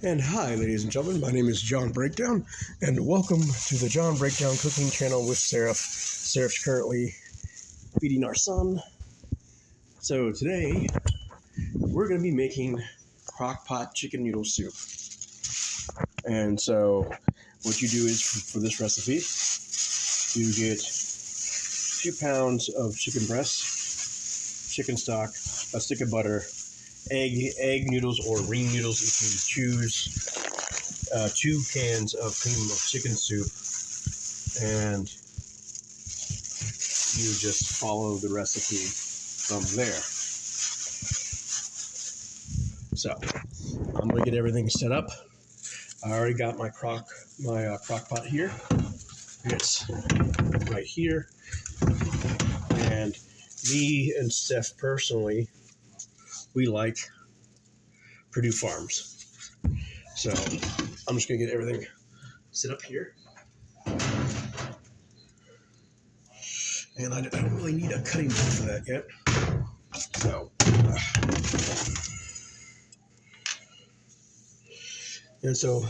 And hi, ladies and gentlemen, my name is John Breakdown, and welcome to the John Breakdown Cooking Channel with Seraph. Seraph's currently feeding our son. So today, we're going to be making crock-pot chicken noodle soup. And so, what you do is, for this recipe, you get a few pounds of chicken breast, chicken stock, a stick of butter, egg noodles or ream noodles if you choose, 2 cans of cream of chicken soup, and you just follow the recipe from there. So I'm going to get everything set up. I already got my crock pot here. It's right here, and me and Steph personally, we like Purdue Farms. So I'm just going to get everything set up here. And I don't really need a cutting board for that yet. So, and so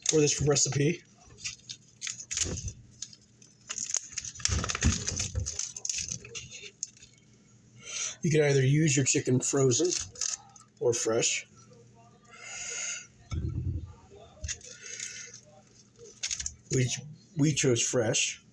for this recipe, you can either use your chicken frozen or fresh. We chose fresh.